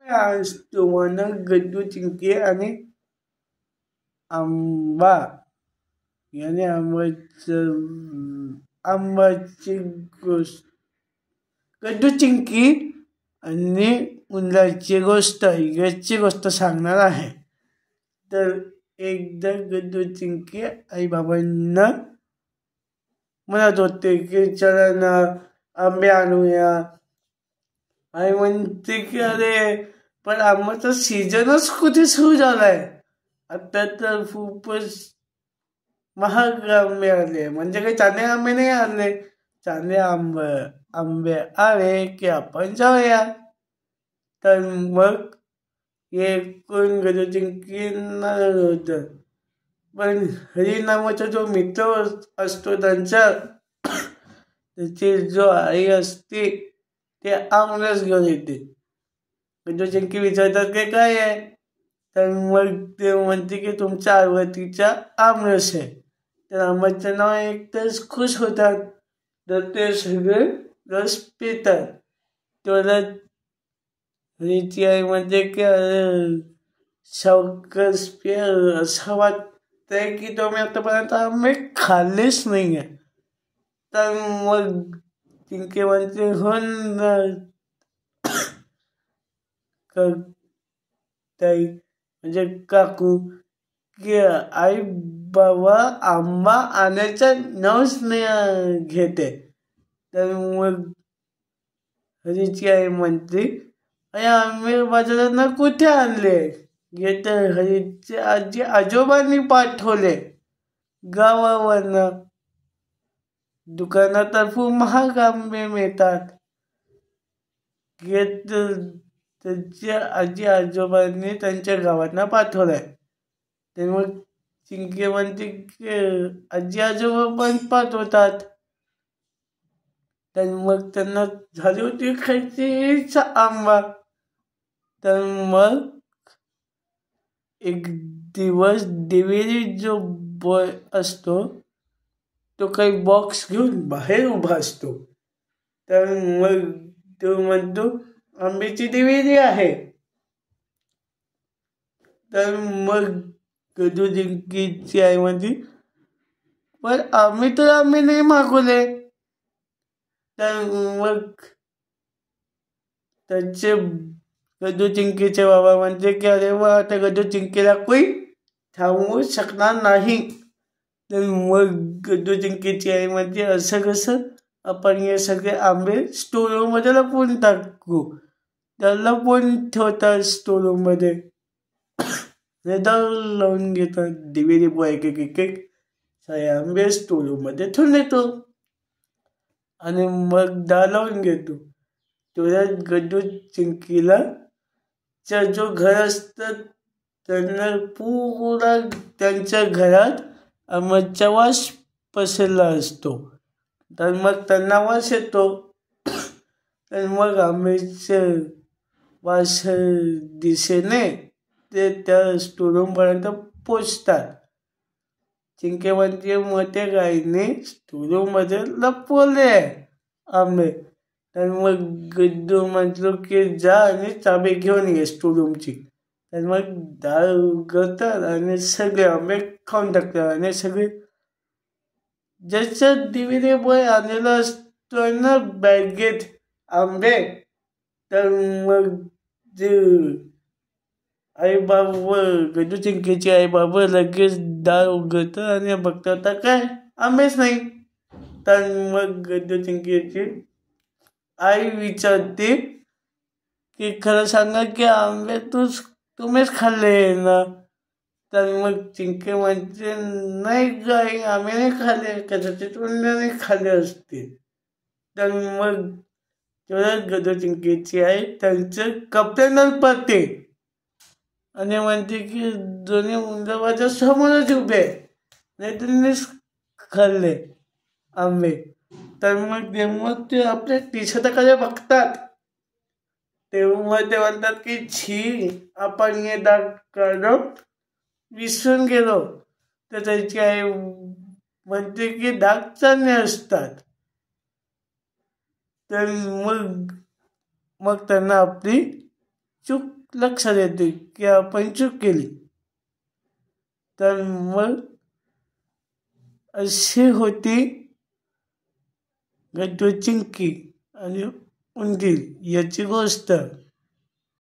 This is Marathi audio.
आज तुम्हाला गड्डू, चिंकी आणि आंबा याने आंबाची गोष्ट, गड्डू, चिंकी आणि उंदराची गोष्ट याची गोष्ट सांगणार आहे. तर एकदा गड्डू चिंकी आई बाबांना म्हणत होते की चला ना आंबे आणूया. आई म्हणते की अरे पण आंब्याचा सीजनच कुठे सुरू झालाय, आता तर खूपच महाग आंबे आले, म्हणजे काही चांगले आंबे नाही आले. चांगले आंबे आले की आपण जाऊया. तर मग हे कोण गजचिंकींना होतं, पण हरी नावाचा जो मित्र असतो त्यांचा, त्याची जो आई असते ते आमरस घेऊन येते. गजचिंकी विचारतात की काय आहे, तर मग ते म्हणते की तुमच्या आवडतीचा आमरस आहे. तर आंब्याचं नाव एकटंच खुश होतात, तर ते सगळे रस पितात. तेवढ्यात हरीची आई म्हणते की सावकाश पे, असं वाटतंय की तुम्ही आतापर्यंत आंबे खाल्लेच नाही आहे. तर मग चिंकी म्हणते हो ना ताई, म्हणजे काकू, की आई बाबा आंबा आणायचा नावच नाही घेते. तर मग हरीची आई म्हणते अरे आंबे बाजारात कुठे आणले, घेते हरीची आजी आजोबांनी पाठवले गावावरनं. दुकानात तर खूप महाग आंबे मिळतात. घेत त्यांच्या आजी आजोबांनी त्यांच्या गावातनं पाठवलंय. तर मग चिंकी म्हणते की आजी आजोबा पण पाठवतात. तर मग त्यांना झाली होती खायची आंबा. तर मग एक दिवस डिलिव्हरी जो बॉय असतो तो काही बॉक्स घेऊन बाहेर उभा असतो. तर मग तो म्हणतो आंब्याची डिलिव्हरी आहे. तर मग गजू चिंकीची आई म्हणते पण आम्ही नाही मागवले. तर मग त्यांचे गजू चिंकीचे बाबा म्हणते की अरे वा, त्या गजू चिंकीला कोणी थांबवू शकणार नाही. तर मग गजू चिंकीची आई म्हणते असं कसं, आपण हे सगळे आंबे स्टोरमध्ये लपवून टाकू. त्याला पण ठेवतात स्टोरमध्ये, लावून घेतात डिलिव्हरी बॉय एक सगळे आंबे स्टोरमध्ये ठेवून येतो आणि मग दार लावून घेतो. तेवढ्यात गजू चिंकीला जो घर असतं त्यांना पुरा त्यांच्या घरात आंब्याचा वास पसरला असतो. तर मग त्यांना वास येतो. तर मग आंब्याचं वास दिशेने ते त्या स्टोरूमपर्यंत पोचतात. चिंकी म्हणते मोठ्या गाईने स्टोरूममध्ये लपवले आंबे. तर मग गड्डू म्हटलो की जा आणि चाबी घेऊन ये स्टोरूमची. तर मग दार उघडतात आणि सगळे आंबे खाऊन टाकतात. आणि सगळे ज्याच्या डिलिव्हरी बॉय आणलेला असतो ना बॅगेत आंबे, तर मग जे आई बाबा गजू चिंकीची आई बाबा लगेच दार उघडतात आणि बघतात काय आंबेच नाही. तर मग गजू चिंकीची आई विचारते की खरं सांगा की आंबे तुम्हीच खाल्ले ना. तर मग चिंकी म्हणते नाही गाई, आम्ही नाही खाल्ले, कदाचित उंदराने खाल्ले असतील. तर मग तेवढ्यात गजू चिंकीची आई त्यांचं कपड्यांवर पडते आणि म्हणते की दोन्ही उंदर माझ्या समोरच उभे, नाही त्यांनीच खाल्ले आंबे. तर मग जेव्हा ते आपल्या टी शर्टाकडे बघतात तेव्हा ते म्हणतात की छी, आपण हे डाग काढून विसरून गेलो. तर त्याची आई म्हणते की डाग चांगले असतात. तर मग त्यांना आपली चूक लक्षात येते की आपण चूक केली. तर मग अशी होती गड्डू चिंकी आणि उंदीर याची गोष्ट.